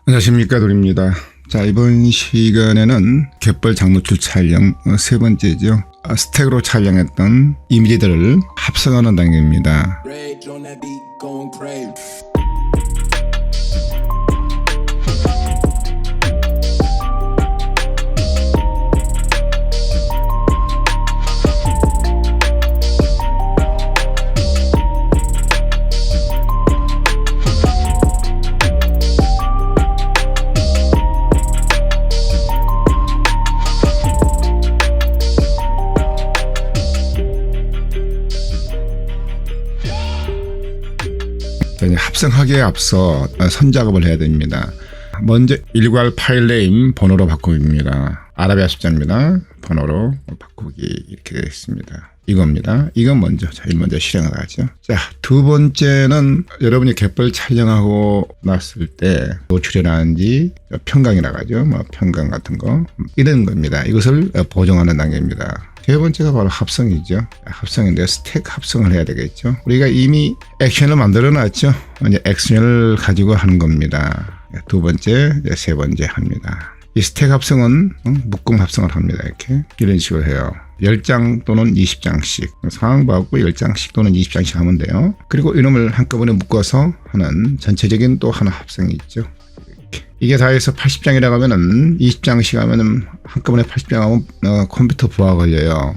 안녕하십니까, 돌입니다. 자, 이번 시간에는 갯벌 장노출 촬영 세 번째죠. 스택으로 촬영했던 이미지들을 합성하는 단계입니다. 합성하기에 앞서 선작업을 해야 됩니다. 먼저 일괄 파일 네임 번호로 바꿉니다. 아라비아 숫자입니다. 번호로 바꾸기 이렇게 되어 있습니다. 이겁니다. 이건 먼저 제일 먼저 실행을 하죠. 자, 두 번째는 여러분이 갯벌 촬영하고 났을 때 노출이라든지 평강이라고 하죠. 뭐 평강 같은 거 이런 겁니다. 이것을 보정하는 단계입니다. 세 번째가 바로 합성이죠. 합성인데 스택 합성을 해야 되겠죠. 우리가 이미 액션을 만들어 놨죠. 이제 액션을 가지고 하는 겁니다. 두 번째, 세 번째 합니다. 이 스택 합성은 묶음 합성을 합니다. 이렇게 이런 식으로 해요. 10장 또는 20장씩 상황 봐갖고 10장씩 또는 20장씩 하면 돼요. 그리고 이놈을 한꺼번에 묶어서 하는 전체적인 또 하나 합성이 있죠. 이게 다 해서 80장이라고 하면은 20장씩 하면은 한꺼번에 80장 하면 컴퓨터 부하 걸려요.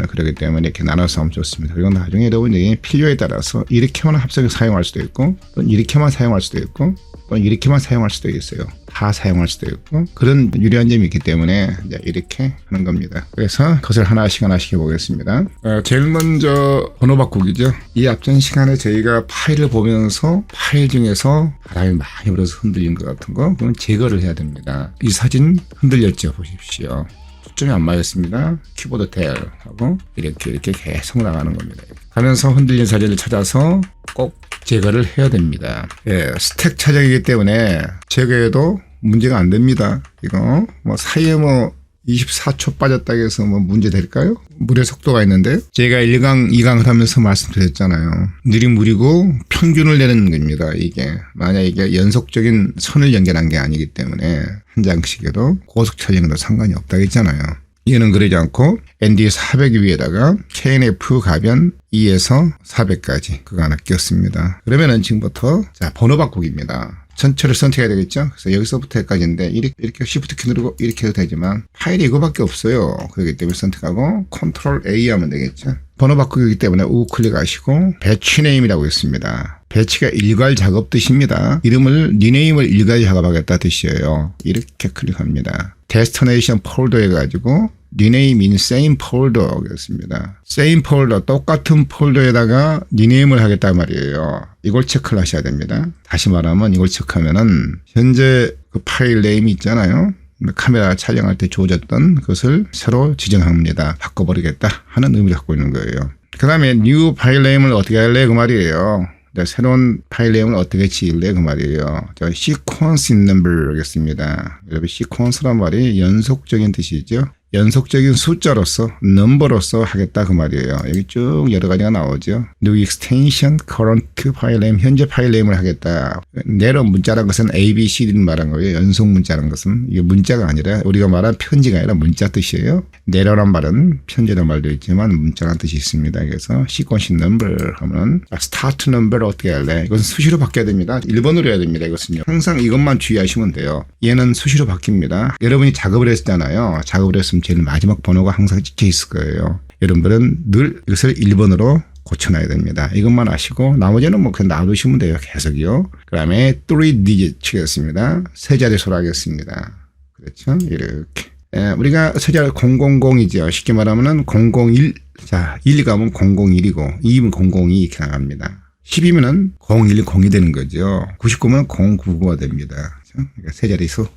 그렇기 때문에 이렇게 나눠서 하면 좋습니다. 그리고 나중에 여러분이 필요에 따라서 이렇게만 합성해서 사용할 수도 있고 또는 이렇게만 사용할 수도 있고 또는 이렇게만 사용할 수도 있어요. 다 사용할 수도 있고 그런 유리한 점이 있기 때문에 이제 이렇게 하는 겁니다. 그래서 그것을 하나씩 해보겠습니다. 제일 먼저 번호 바꾸기죠. 이 앞전 시간에 저희가 파일을 보면서 파일 중에서 바람이 많이 불어서 흔들린 것 같은 거 그건 제거를 해야 됩니다. 이 사진 흔들렸죠. 보십시오. 초점이 안 맞았습니다. 키보드 텔하고 이렇게 계속 나가는 겁니다. 하면서 흔들린 사진을 찾아서 꼭 제거를 해야 됩니다. 예, 스택 촬영이기 때문에 제거해도 문제가 안 됩니다. 이거 뭐 사이에 뭐 24초 빠졌다 해서 뭐 문제 될까요? 물의 속도가 있는데 제가 1강, 2강을 하면서 말씀드렸잖아요. 느린 물이고 평균을 내는 겁니다. 이게 만약 이게 연속적인 선을 연결한 게 아니기 때문에 한 장씩에도 고속 촬영도 상관이 없다고 했잖아요. 이거는 그러지 않고 ND 400 위에다가 KNF 가변 2에서 400까지 그거 하나 끼웠습니다. 그러면은 지금부터 자 번호 바꾸기입니다. 전체를 선택해야 되겠죠. 그래서 여기서부터 여기까지인데 이렇게 Shift 키 누르고 이렇게 해도 되지만 파일이 이거밖에 없어요. 그렇기 때문에 선택하고 Ctrl A 하면 되겠죠. 번호 바꾸기 때문에 우클릭하시고 배치 네임이라고 있습니다. 배치가 일괄 작업 뜻입니다. 이름을 리네임을 일괄 작업하겠다 뜻이에요. 이렇게 클릭합니다. 데스티네이션 폴더 해가지고 리네임 in same 폴더였습니다. same 폴더 똑같은 폴더에다가 리네임을 하겠단 말이에요. 이걸 체크를 하셔야 됩니다. 다시 말하면 이걸 체크하면은 현재 그 파일 네임이 있잖아요. 카메라 촬영할 때 주어졌던 것을 새로 지정합니다. 바꿔버리겠다 하는 의미를 갖고 있는 거예요. 그 다음에 new 파일 네임을 어떻게 할래 그 말이에요. 새로운 파일 네임을 어떻게 지을래 그 말이에요. 자, sequence number 하겠습니다. 여러분 sequence란 말이 연속적인 뜻이죠. 연속적인 숫자로서 넘버로서 하겠다 그 말이에요. 여기 쭉 여러 가지가 나오죠. New extension current file name 현재 파일 네임을 하겠다. 내로 문자란 것은 A, B, C를 말한 거예요. 연속 문자란 것은 이게 문자가 아니라 우리가 말한 편지가 아니라 문자 뜻이에요. 내로란 말은 편지란 말도 있지만 문자란 뜻이 있습니다. 그래서 sequence number 하면 start number 어떻게 할래? 이것은 수시로 바뀌어야 됩니다. 1번으로 해야 됩니다. 이것은요. 항상 이것만 주의하시면 돼요. 얘는 수시로 바뀝니다. 여러분이 작업을 했잖아요. 작업을 했으면 제일 마지막 번호가 항상 찍혀 있을 거예요. 여러분들은 늘 이것을 1번으로 고쳐놔야 됩니다. 이것만 아시고 나머지는 뭐 그냥 놔두시면 돼요. 계속이요. 그 다음에 3digit 치겠습니다. 세 자릿수로 하겠습니다. 그렇죠? 이렇게. 우리가 세 자리 000이죠. 쉽게 말하면은 001. 자, 1 가면 001이고 2면 002 이렇게 나갑니다. 10이면은 010이 되는 거죠. 99면 099가 됩니다. 그렇죠? 그러니까 세 자릿수.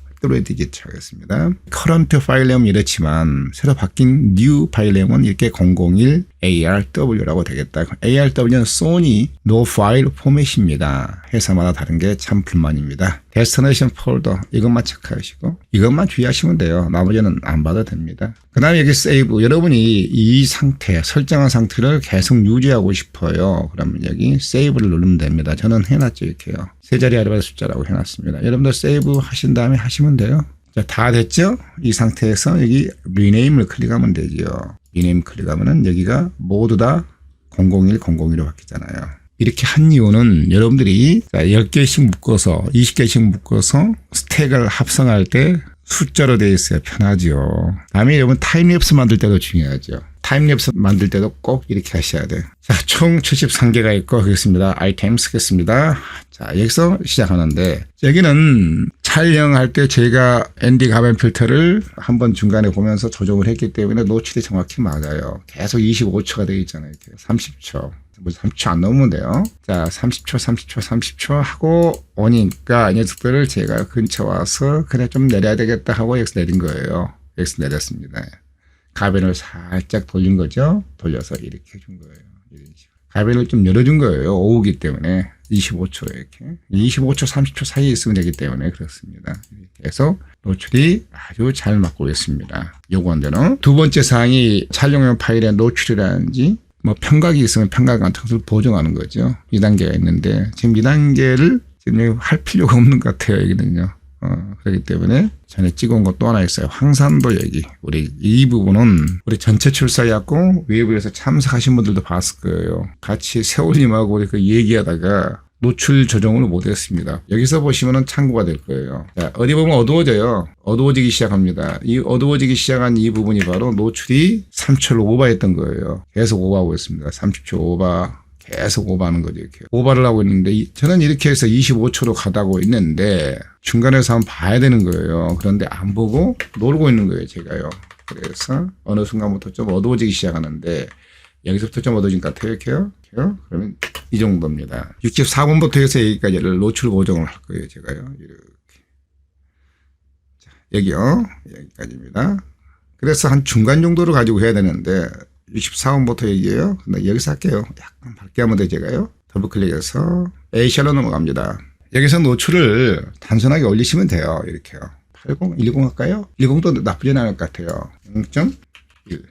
디지트 하겠습니다. current 파일 네임은 이렇지만 새로 바뀐 new 파일 네임은 이렇게 001 ARW라고 되겠다. ARW는 소니 노 파일 포맷입니다. 회사마다 다른 게 참 불만입니다. 데스티네이션 폴더 이것만 체크하시고 이것만 주의하시면 돼요. 나머지는 안 봐도 됩니다. 그 다음에 여기 세이브. 여러분이 이 상태 설정한 상태를 계속 유지하고 싶어요. 그러면 여기 세이브를 누르면 됩니다. 저는 해놨죠. 이렇게요. 세 자리 아래바다 숫자라고 해놨습니다. 여러분들 세이브 하신 다음에 하시면 돼요. 자, 다 됐죠? 이 상태에서 여기 리네임을 클릭하면 되죠. 리네임 클릭하면은 여기가 모두 다 001, 001로 바뀌잖아요. 이렇게 한 이유는 여러분들이 10개씩 묶어서 20개씩 묶어서 스택을 합성할 때 숫자로 되어 있어야 편하죠. 다음에 여러분 타임랩스 만들 때도 중요하죠. 타임랩스 만들 때도 꼭 이렇게 하셔야 돼요. 자, 총 73개가 있고 하겠습니다. 아이템 쓰겠습니다. 자, 여기서 시작하는데 여기는 촬영할 때 제가 ND 가변 필터를 한번 중간에 보면서 조정을 했기 때문에 노출이 정확히 맞아요. 계속 25초가 되어 있잖아요. 이렇게 30초. 뭐 30초 안 넘으면 돼요. 자, 30초 하고 오니까 이 녀석들을 제가 근처 와서 그래 좀 내려야 되겠다 하고 여기서 내린 거예요. 여기서 내렸습니다. 가변을 살짝 돌린 거죠. 돌려서 이렇게 해준 거예요. 이런 식으로. 가변을 좀 열어준 거예요. 오후기 때문에 25초 이렇게. 25초, 30초 사이에 있으면 되기 때문에 그렇습니다. 이렇게 해서 노출이 아주 잘 맞고 있습니다. 요구한 두 번째 사항이 촬영용 파일의 노출이라든지 뭐 평각이 있으면 평각 같은 것을 보정하는 거죠. 2단계가 있는데 지금 2단계를 지금 할 필요가 없는 것 같아요. 여기는요. 그렇기 때문에 전에 찍어온 것 또 하나 있어요. 황산도 얘기. 우리 이 부분은 우리 전체 출사였고 외부에서 참석하신 분들도 봤을 거예요. 같이 세월님하고 우리 그 얘기하다가 노출 조정을 못했습니다. 여기서 보시면은 참고가 될 거예요. 자, 어디 보면 어두워져요. 어두워지기 시작합니다. 이 어두워지기 시작한 이 부분이 바로 노출이 3초를 오버했던 거예요. 계속 오버하고 있습니다. 30초 오버. 계속 오버하는 거죠. 이렇게 오버를 하고 있는데 저는 이렇게 해서 25초로 가다고 있는데 중간에서 한번 봐야 되는 거예요. 그런데 안 보고 놀고 있는 거예요. 제가요. 그래서 어느 순간부터 좀 어두워지기 시작하는데 여기서부터 좀 어두워진 것 같아요. 이렇게요. 그러면 이 정도입니다. 64번부터 해서 여기까지를 노출 고정을 할 거예요. 제가요. 이렇게. 자, 여기요. 여기까지입니다. 그래서 한 중간 정도로 가지고 해야 되는데 64번부터 얘기해요. 근데 여기서 할게요. 약간 밝게 하면 돼, 제가요. 더블 클릭해서 A샬로 넘어갑니다. 여기서 노출을 단순하게 올리시면 돼요. 이렇게요. 80, 10 할까요? 10도 나쁘진 않을 것 같아요. 0.1 이렇게.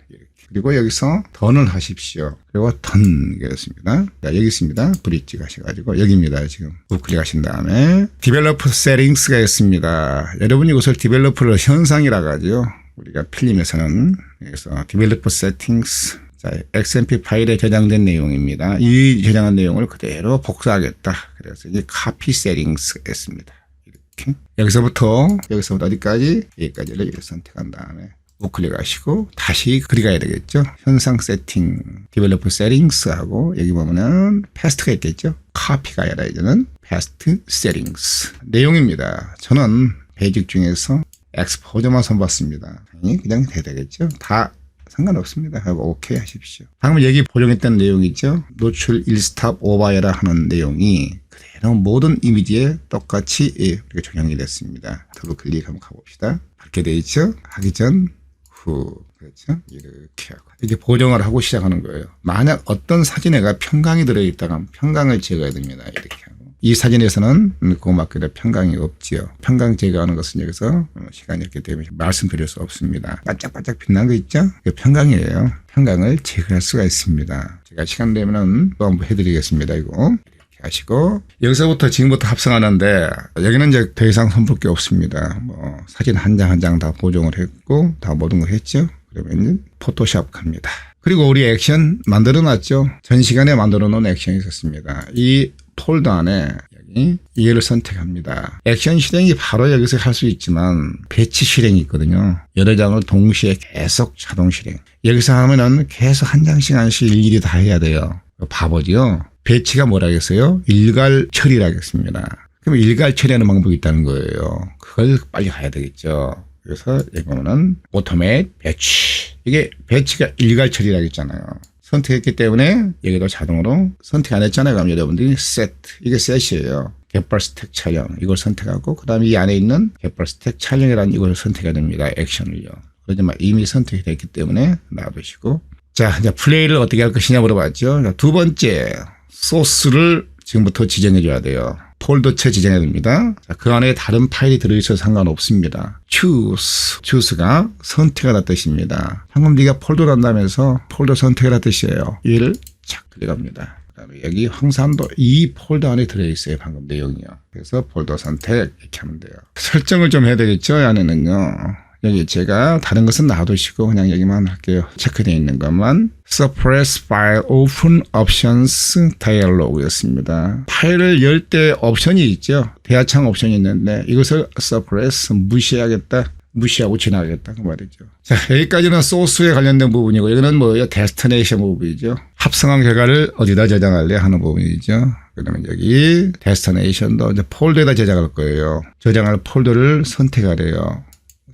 그리고 여기서 던을 하십시오. 그리고 던 이렇습니다. 자, 여기 있습니다. 브릿지 가셔가지고 여기입니다. 지금 우클릭 하신 다음에 디벨로퍼 세팅스가 있습니다. 여러분이 이것을 디벨로퍼를 현상이라고 하죠. 우리가 필름에서는 여기서 디벨로퍼 세팅스, 자, XMP 파일에 저장된 내용입니다. 이 저장한 내용을 그대로 복사하겠다. 그래서 이게 카피 세팅스가 있습니다. 이렇게 여기서부터 어디까지? 여기까지를 이렇게 선택한 다음에 우클릭 하시고 다시 그리 가야 되겠죠. 현상 세팅, 디벨로퍼 세팅스하고 여기 보면은 패스트가 있겠죠. 카피가 아니라 이제는 패스트 세팅스 내용입니다. 저는 베이직 중에서 엑스포저만 선봤습니다. 그냥 돼야 되겠죠. 다 상관없습니다. 하고 오케이 하십시오. 방금 여기 보정했던 내용이 있죠. 노출 1스탑 오버해라 하는 내용이 그대로 모든 이미지에 똑같이 이렇게 적용이 됐습니다. 더블 클릭 한번 가봅시다. 밝게 되어 있죠. 하기 전, 후. 그렇죠. 이렇게 하고. 이렇게 보정을 하고 시작하는 거예요. 만약 어떤 사진에가 평강이 들어있다면 평강을 제거해야 됩니다. 이렇게 하고. 이 사진에서는 고맙게도 평강이 없지요. 평강 제거하는 것은 여기서 시간이 없기 때문에 말씀드릴 수 없습니다. 반짝반짝 빛난 거 있죠? 그게 평강이에요. 평강을 제거할 수가 있습니다. 제가 시간 되면은 또 한번 해드리겠습니다. 이거 이렇게 하시고 여기서부터 지금부터 합성하는데 여기는 이제 더 이상 손볼 게 없습니다. 뭐 사진 한 장 한 장 다 보정을 했고 다 모든 걸 했죠. 그러면 포토샵 갑니다. 그리고 우리 액션 만들어 놨죠. 전 시간에 만들어 놓은 액션이 있었습니다. 이 폴더 안에 여기 얘를 선택합니다. 액션 실행이 바로 여기서 할 수 있지만 배치 실행이 있거든요. 여러 장을 동시에 계속 자동 실행. 여기서 하면은 계속 한 장씩 일일이 다 해야 돼요. 바보죠. 배치가 뭐라겠어요? 일괄 처리라겠습니다. 그럼 일괄 처리하는 방법이 있다는 거예요. 그걸 빨리 가야 되겠죠. 그래서 여기 보면은 오토메이트 배치. 이게 배치가 일괄 처리라고 했잖아요. 선택했기 때문에 여기도 자동으로 선택 안 했잖아요. 그럼 여러분들이 세트. 이게 셋이에요. 갯벌 스택 촬영. 이걸 선택하고 그 다음에 이 안에 있는 갯벌 스택 촬영이라는 이걸 선택해야 됩니다. 액션을요. 그러지만 이미 선택이 됐기 때문에 놔두시고 자, 이제 플레이를 어떻게 할 것이냐 물어봤죠. 자, 두 번째, 소스를 지금부터 지정해 줘야 돼요. 폴더체 지정해야 됩니다. 자, 그 안에 다른 파일이 들어있어도 상관없습니다. choose가 선택하다 뜻입니다. 방금 네가 폴더를 한다면서 폴더 선택하다 뜻이에요. 이를 착 클릭합니다. 그다음에 여기 황산도 이 폴더 안에 들어있어요. 방금 내용이요. 그래서 폴더 선택 이렇게 하면 돼요. 설정을 좀 해야 되겠죠. 이 안에는요. 여기 제가 다른 것은 놔두시고 그냥 여기만 할게요. 체크되어 있는 것만. Suppress File Open Options Dialog였습니다. 파일을 열 때 옵션이 있죠. 대하창 옵션이 있는데 이것을 Suppress 무시하겠다. 무시하고 지나가겠다 그 말이죠. 자, 여기까지는 소스에 관련된 부분이고 여기는 뭐예요? 데스티네이션 부분이죠. 합성한 결과를 어디다 저장할래 하는 부분이죠. 그러면 여기 데스티네이션도 이제 폴더에다 저장할 거예요. 저장할 폴더를 선택하래요.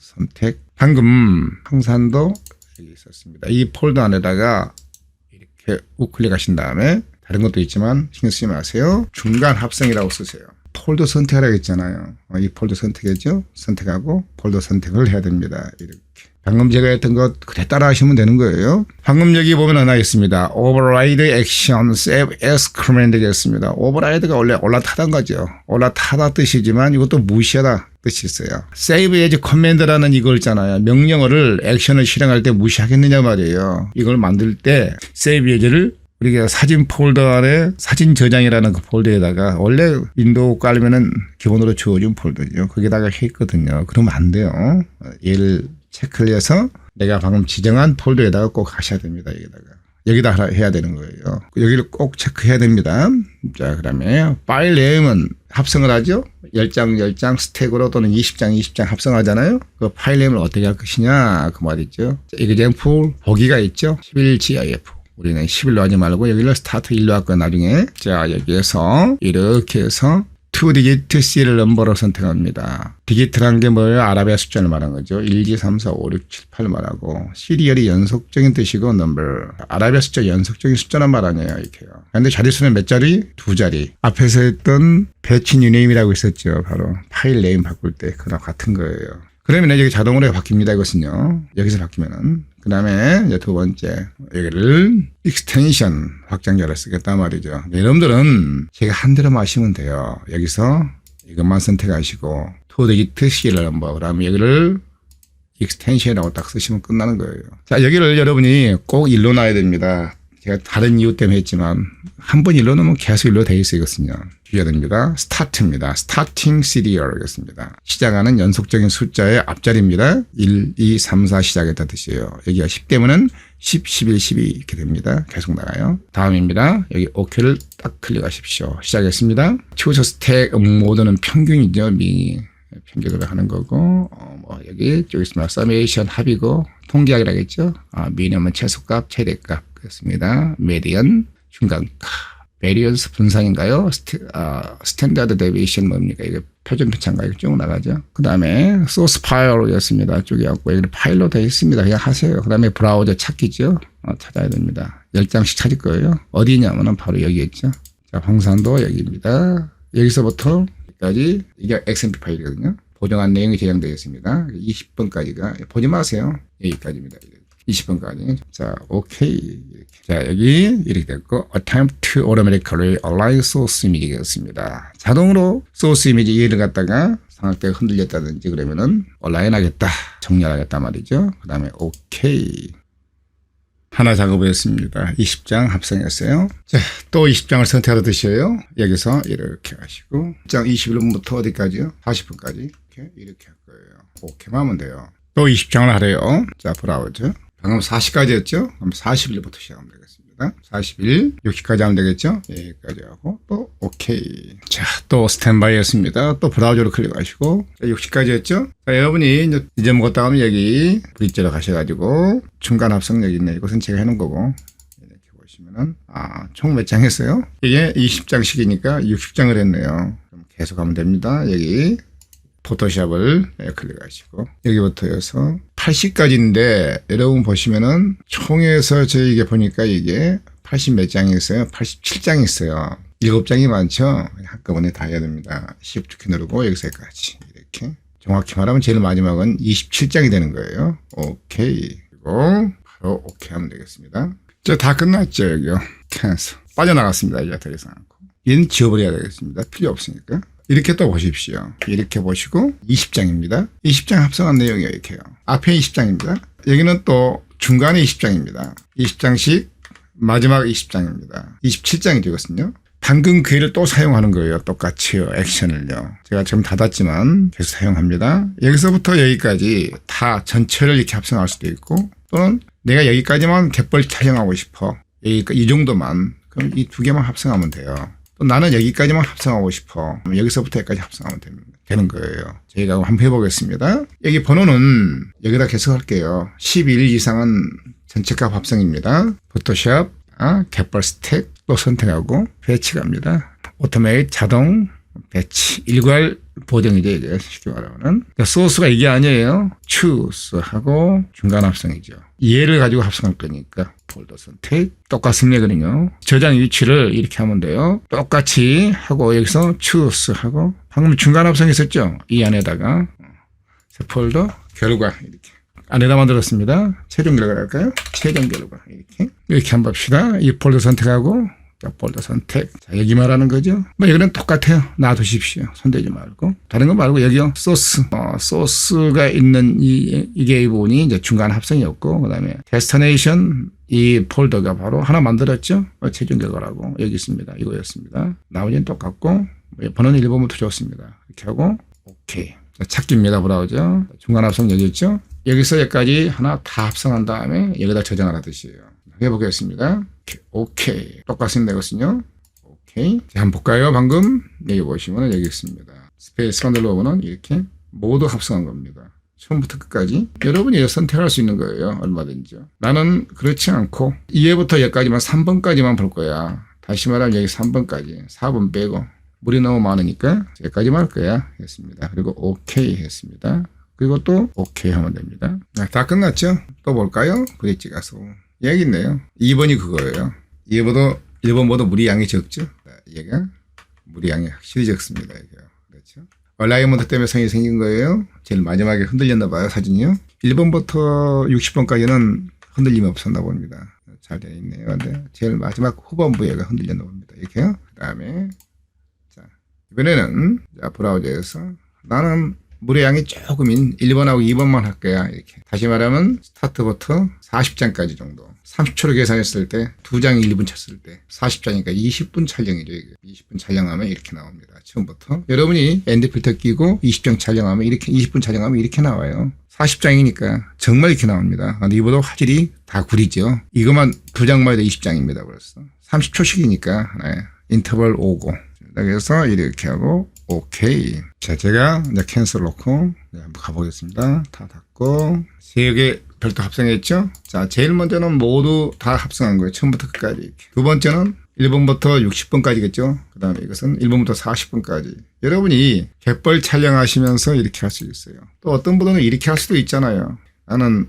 선택. 방금 황산도 여기 있었습니다. 이 폴더 안에다가 이렇게 우클릭 하신 다음에 다른 것도 있지만 신경 쓰지 마세요. 중간 합성이라고 쓰세요. 폴더 선택하라고 했잖아요. 이 폴더 선택했죠? 선택하고 폴더 선택을 해야 됩니다. 이렇게. 방금 제가 했던 것 그대로 따라 하시면 되는 거예요. 방금 여기 보면 하나 있습니다. Override Action Save as Command겠습니다. Override가 원래 올라타던 거죠. 올라타다 뜻이지만 이것도 무시하다 뜻이 있어요. Save as Command라는 이거 있잖아요. 명령어를 액션을 실행할 때 무시하겠느냐 말이에요. 이걸 만들 때 Save as를 우리가 사진 폴더 안에 사진 저장이라는 그 폴더에다가 원래 윈도우 깔면은 기본으로 주어진 폴더죠. 거기다가 했거든요. 그러면 안 돼요. 얘를 체크를 해서 내가 방금 지정한 폴더에다가 꼭 하셔야 됩니다. 여기다 해야 되는 거예요. 여기를 꼭 체크해야 됩니다. 자, 그다음에 파일 네임은 합성을 하죠. 10장 스택으로 또는 20장 합성하잖아요. 그 파일 네임을 어떻게 할 것이냐 그 말이죠. example 보기가 있죠. 11GIF. 우리는 11로 하지 말고 여기를 스타트 1로 할 거야 나중에. 자, 여기에서 이렇게 해서 2디지트 시리얼 넘버를 선택합니다. 디지트라는 게 뭐예요? 아라비아 숫자를 말하는 거죠. 1, 2, 3, 4, 5, 6, 7, 8 말하고 시리얼이 연속적인 뜻이고 넘버 아라비아 숫자 연속적인 숫자란 말 아니에요. 이렇게요. 그런데 자릿수는 몇 자리? 2자리. 앞에서 했던 배치 뉴네임이라고 있었죠. 바로 파일 네임 바꿀 때 그랑 같은 거예요. 그러면 여기 자동으로 바뀝니다. 이것은요. 여기서 바뀌면은. 그 다음에 이제 두 번째 여기를 익스텐션 확장자를 쓰겠단 말이죠. 여러분들은 제가 한 대로만 하시면 돼요. 여기서 이것만 선택하시고 투디지트 시리얼 넘버 그다음에 여기를 익스텐션이라고 딱 쓰시면 끝나는 거예요. 자, 여기를 여러분이 꼭 일로 놔야 됩니다. 제가 다른 이유 때문에 했지만 한 번 일로 넣으면 계속 일로 돼 있거든요. 주의해야 됩니다. 스타트입니다. 스타팅 시리얼이겠습니다. 시작하는 연속적인 숫자의 앞자리입니다. 1, 2, 3, 4 시작했다 뜻이에요. 여기가 10되면은 10, 11, 12 이렇게 됩니다. 계속 나가요. 다음입니다. 여기 OK를 딱 클릭하십시오. 시작했습니다. 초소 스택 모드는 평균이죠. 평균으로 하는 거고 여기 쪽 있습니다. 서메이션 합이고 통계학이라겠죠. 미니멈은 최소값, 최대값 그렇습니다. 메디언 중간값. 베리언스 분산인가요? 스탠다드 데비에이션 뭡니까? 이게 표준 편차인가? 이거 쭉 나가죠. 그 다음에 소스 파일이었습니다. 쪽이 왔고 여기 파일로 되어 있습니다. 그냥 하세요. 그 다음에 브라우저 찾기죠. 찾아야 됩니다. 10장씩 찾을 거예요. 어디냐면은 바로 여기 있죠. 자, 황산도 여기입니다. 여기서부터 여기까지 이게 XMP 파일이거든요. 보정한 내용이 저장되어 있습니다. 20번까지가 보지 마세요. 여기까지입니다. 20번까지. 자, 오케이. 자, 여기 이렇게 됐고 attempt to automatically align source image였습니다. 자동으로 소스 이미지 얘를 갖다가 삼각대가 흔들렸다든지 그러면은 온라인 하겠다. 정렬하겠다 말이죠. 그 다음에 오케이. 하나 작업했습니다. 20장 합성했어요. 자, 또 20장을 선택하는 뜻이에요. 여기서 이렇게 하시고 20장 21분부터 어디까지요? 40분까지 이렇게 할 거예요. 오케이만 하면 돼요. 또 20장을 하래요. 자, 브라우저. 방금 40까지였죠? 그럼 41부터 시작하면 되겠습니다. 41, 60까지 하면 되겠죠? 여기까지 하고 또 오케이. 자, 또 스탠바이였습니다. 또 브라우저로 클릭하시고 60까지 했죠? 자, 여러분이 이제 잊어먹었다 하면 여기 브릿지로 가셔가지고 중간 합성 여기 있네. 이것은 제가 해놓은 거고 이렇게 보시면은 총 몇 장 했어요? 이게 20장씩이니까 60장을 했네요. 그럼 계속 하면 됩니다. 여기 포토샵을 클릭하시고 여기부터 해서 80까지인데 여러분 보시면은 총에서 저희가 보니까 이게 80 몇 장이 있어요. 87장이 있어요. 7장이 많죠. 한꺼번에 다 해야 됩니다. Shift 키 누르고 여기서까지 이렇게 정확히 말하면 제일 마지막은 27장이 되는 거예요. 오케이. 그리고 바로 오케이 하면 되겠습니다. 이제 다 끝났죠. 여기요. 캔슬. 빠져나갔습니다. 이제 더 이상 않고. 얘는 지워버려야 되겠습니다. 필요 없으니까. 이렇게 또 보십시오. 이렇게 보시고 20장입니다. 20장 합성한 내용이 이렇게요. 앞에 20장입니다. 여기는 또 중간에 20장입니다. 20장씩 마지막 20장입니다. 27장이 되거든요. 방금 그 애를 또 사용하는 거예요. 똑같이요. 액션을요. 제가 지금 닫았지만 계속 사용합니다. 여기서부터 여기까지 다 전체를 이렇게 합성할 수도 있고 또는 내가 여기까지만 갯벌 촬영하고 싶어. 이 정도만. 그럼 이 두 개만 합성하면 돼요. 또 나는 여기까지만 합성하고 싶어. 여기서부터 여기까지 합성하면 되는 거예요. 저희가 한번 해보겠습니다. 여기 번호는 여기다 계속 할게요. 11 이상은 전체값 합성입니다. 포토샵, 갯벌 스택 또 선택하고 배치 갑니다. 오토메이트 자동 배치 일괄 보정이죠. 이게 쉽게 말하면 소스가 이게 아니에요. choose 하고 중간 합성이죠. 얘를 가지고 합성할 거니까 폴더 선택 똑같습니다거든요. 저장 위치를 이렇게 하면 돼요. 똑같이 하고 여기서 choose 하고 방금 중간 합성했었죠. 이 안에다가 새 폴더 결과 이렇게 안에다 만들었습니다. 최종 결과 할까요? 최종 결과 이렇게 한번 봅시다. 이 폴더 선택하고 폴더 선택. 자, 여기 말하는 거죠. 뭐 여기는 똑같아요. 놔두십시오. 손대지 말고. 다른 거 말고 여기요. 소스. 소스가 있는 이게 이 부분이 이제 중간 합성이었고, 그 다음에 데스티네이션 이 폴더가 바로 하나 만들었죠. 최종 결과라고 여기 있습니다. 이거였습니다. 나머지는 똑같고, 번호는 1번부터 줬습니다. 이렇게 하고, 오케이. 자, 찾기입니다. 브라우저. 중간 합성 여기 있죠. 여기서 여기까지 하나 다 합성한 다음에 여기다 저장을 하듯이에요. 해보겠습니다. 오케이. 똑같습니다. 이것은요. 오케이. 자, 한번 볼까요? 방금 여기 보시면 여기 있습니다. 스페이스 컨트롤러는 이렇게 모두 합성한 겁니다. 처음부터 끝까지. 여러분이 선택할 수 있는 거예요. 얼마든지. 나는 그렇지 않고 2회부터 여기까지만 3번까지만 볼 거야. 다시 말하면 여기 3번까지. 4번 빼고. 물이 너무 많으니까 여기까지만 할 거야. 했습니다. 그리고 오케이 했습니다. 그리고 또 오케이 하면 됩니다. 다 끝났죠? 또 볼까요? 브릿지 가서. 여기 있네요. 2번이 그거예요. 1번보다 물이 양이 적죠. 얘가 물이 양이 확실히 적습니다. 이게요. 그렇죠. 얼라이먼트 때문에 성이 생긴 거예요. 제일 마지막에 흔들렸나 봐요. 사진이요. 1번부터 60번까지는 흔들림이 없었나 봅니다. 잘 되어 있네요. 근데 제일 마지막 후반부에 흔들렸나 봅니다. 이렇게요. 그 다음에 자, 이번에는 자, 브라우저에서 나는 물의 양이 조금인 1번하고 2번만 할 거야. 이렇게. 다시 말하면 스타트부터 40장까지 정도. 30초로 계산했을 때 2장이 1분 쳤을 때 40장이니까 20분 촬영이죠. 이게. 20분 촬영하면 이렇게 나옵니다. 처음부터. 여러분이 엔드 필터 끼고 20장 촬영하면 이렇게 20분 촬영하면 이렇게 나와요. 40장이니까 정말 이렇게 나옵니다. 근데 이보다 화질이 다 구리죠. 이것만 2장만 해도 20장입니다. 벌써. 30초씩이니까 인터벌 오고. 그래서 이렇게 하고 오케이. 자, 제가 이제 캔슬 놓고 한번 가보겠습니다. 다 닫고 3개 별도 합성했죠. 자, 제일 먼저는 모두 다 합성한 거예요. 처음부터 끝까지. 이렇게. 두 번째는 1번부터 60번까지겠죠. 그 다음에 이것은 1번부터 40번까지. 여러분이 갯벌 촬영하시면서 이렇게 할 수 있어요. 또 어떤 분은 이렇게 할 수도 있잖아요. 나는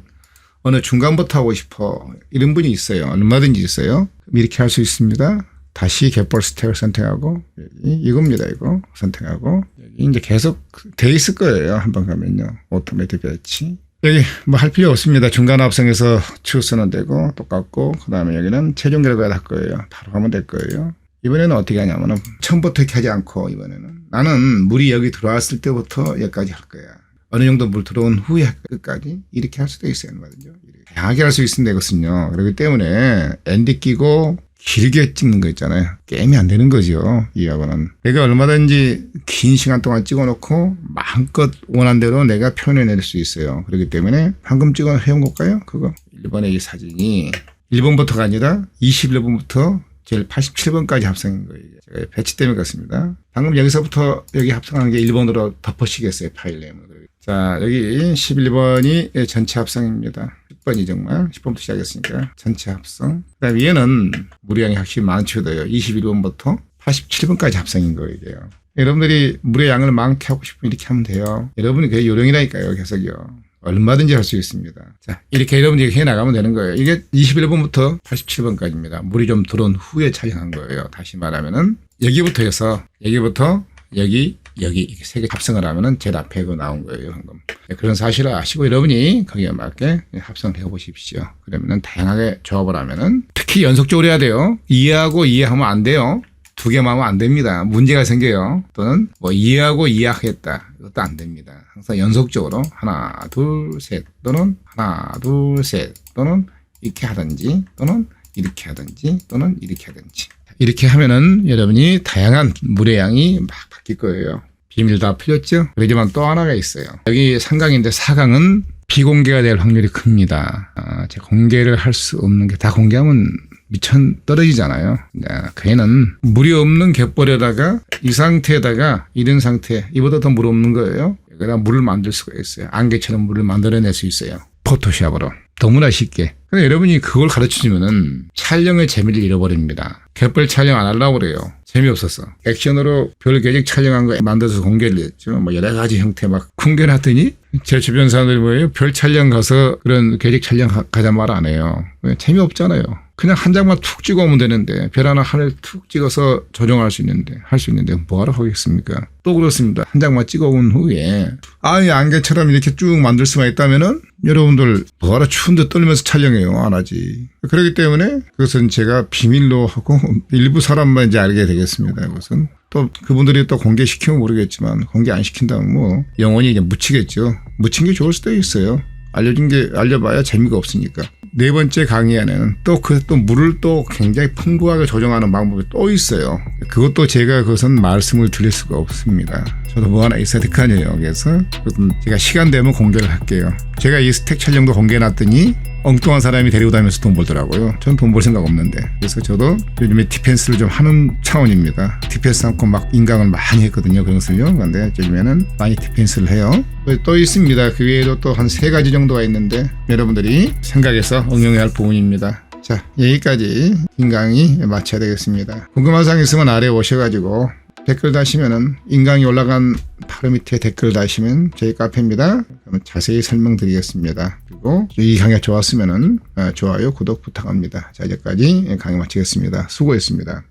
어느 중간부터 하고 싶어. 이런 분이 있어요. 얼마든지 있어요. 이렇게 할 수 있습니다. 다시 갯벌 스택을 선택하고 여기 이겁니다. 이거 선택하고 여기 이제 계속 돼 있을 거예요. 한번 가면요. 오토매틱 배치. 여기 뭐 할 필요 없습니다. 중간 합성해서 추스는 되고 똑같고 그 다음에 여기는 최종 결과가 할 거예요. 바로 하면 될 거예요. 이번에는 어떻게 하냐면은 처음부터 이렇게 하지 않고 이번에는 나는 물이 여기 들어왔을 때부터 여기까지 할 거야. 어느 정도 물 들어온 후에 끝까지 이렇게 할 수도 있어요. 말이죠. 다양하게 할 수 있습니다. 이것은요. 그렇기 때문에 엔드 끼고 길게 찍는 거 있잖아요. 게임이 안 되는 거죠. 이하고는. 내가 얼마든지 긴 시간 동안 찍어놓고 마음껏 원하는 대로 내가 표현해낼 수 있어요. 그렇기 때문에 방금 찍어 해온 걸까요? 그거. 1번의 이 사진이 1번부터가 아니라 21번부터 제일 87번까지 합성인 거예요. 제가 배치 때문에 그렇습니다. 방금 여기서부터 여기 합성한 게 1번으로 덮어시겠어요. 파일 네임으로. 자, 여기 11번이 전체 합성입니다. 10번이 정말 10번부터 시작했으니까 전체 합성. 그 다음에 얘는 물의 양이 확실히 많죠.요 21번부터 87번까지 합성인 거예요. 이게요. 여러분들이 물의 양을 많게 하고 싶으면 이렇게 하면 돼요. 여러분이 그게 요령이라니까요. 계속요. 얼마든지 할 수 있습니다. 자, 이렇게 여러분들이 해 나가면 되는 거예요. 이게 21번부터 87번까지입니다. 물이 좀 들어온 후에 촬영한 거예요. 다시 말하면은 여기부터 해서 여기부터 여기 이렇게 세 개 합성을 하면은 제일 앞에 그 나온 거예요. 방금. 그런 사실을 아시고 여러분이 거기에 맞게 합성을 해보십시오. 그러면은 다양하게 조합을 하면은 특히 연속적으로 해야 돼요. 이해하고 이해하면 안 돼요. 두 개만 하면 안 됩니다. 문제가 생겨요. 또는 뭐 이해하고 이해하겠다. 이것도 안 됩니다. 항상 연속적으로 하나, 둘, 셋 또는 하나, 둘, 셋 또는 이렇게 하든지 또는 이렇게 하든지 또는 이렇게 하든지 이렇게 하면은 여러분이 다양한 물의 양이 막 바뀔 거예요. 비밀 다 풀렸죠? 그러지만 또 하나가 있어요. 여기 3강인데 4강은 비공개가 될 확률이 큽니다. 제가 공개를 할 수 없는 게 다 공개하면 미천 떨어지잖아요. 그 애는 물이 없는 갯벌에다가 이 상태에다가 이런 상태, 이보다 더 물 없는 거예요. 여기다 물을 만들 수가 있어요. 안개처럼 물을 만들어낼 수 있어요. 포토샵으로. 너무나 쉽게. 근데 여러분이 그걸 가르쳐주면은 촬영의 재미를 잃어버립니다. 갯벌 촬영 안 하려고 그래요. 재미없어서. 액션으로 별 계획 촬영한 거 만들어서 공개를 했죠. 뭐 여러 가지 형태 막 공개해놨더니 제 주변 사람들이 뭐예요? 별 촬영 가서 그런 계획 촬영 가자 말 안 해요. 재미없잖아요. 그냥 한 장만 툭 찍어오면 되는데 별 하나 하늘 툭 찍어서 조정할 수 있는데 할 수 있는데 뭐하러 하겠습니까? 또 그렇습니다. 한 장만 찍어온 후에 아니 안개처럼 이렇게 쭉 만들 수만 있다면은 여러분들 뭐하러 추운데 떨면서 촬영해요? 안 하지. 그렇기 때문에 그것은 제가 비밀로 하고 일부 사람만 이제 알게 되겠습니다. 그것은 또 그분들이 또 공개시키면 모르겠지만 공개 안 시킨다면 뭐 영원히 이제 묻히겠죠. 묻힌 게 좋을 수도 있어요. 알려봐야 재미가 없으니까. 네 번째 강의 안에는 또 물을 또 굉장히 풍부하게 조정하는 방법이 또 있어요. 그것도 제가 그것은 말씀을 드릴 수가 없습니다. 저도 뭐 하나 있어야 될 거 아니에요. 그래서 그것은 제가 시간 되면 공개를 할게요. 제가 이 스택 촬영도 공개해놨더니 엉뚱한 사람이 데리고 다니면서 돈 벌더라고요. 전 돈 벌 생각 없는데. 그래서 저도 요즘에 디펜스를 좀 하는 차원입니다. 디펜스 않고 막 인강을 많이 했거든요. 그것을요. 그런데 요즘에는 많이 디펜스를 해요. 또 있습니다. 그 외에도 또 한 3가지 정도가 있는데 여러분들이 생각해서 응용해야 할 부분입니다. 자, 여기까지 인강이 마쳐야 되겠습니다. 궁금한 사항 있으면 아래 오셔가지고 댓글 다시면은 인강이 올라간 바로 밑에 댓글 다시면 저희 카페입니다. 그러면 자세히 설명드리겠습니다. 그리고 이 강의 좋았으면은 좋아요, 구독 부탁합니다. 자, 이제까지 강의 마치겠습니다. 수고했습니다.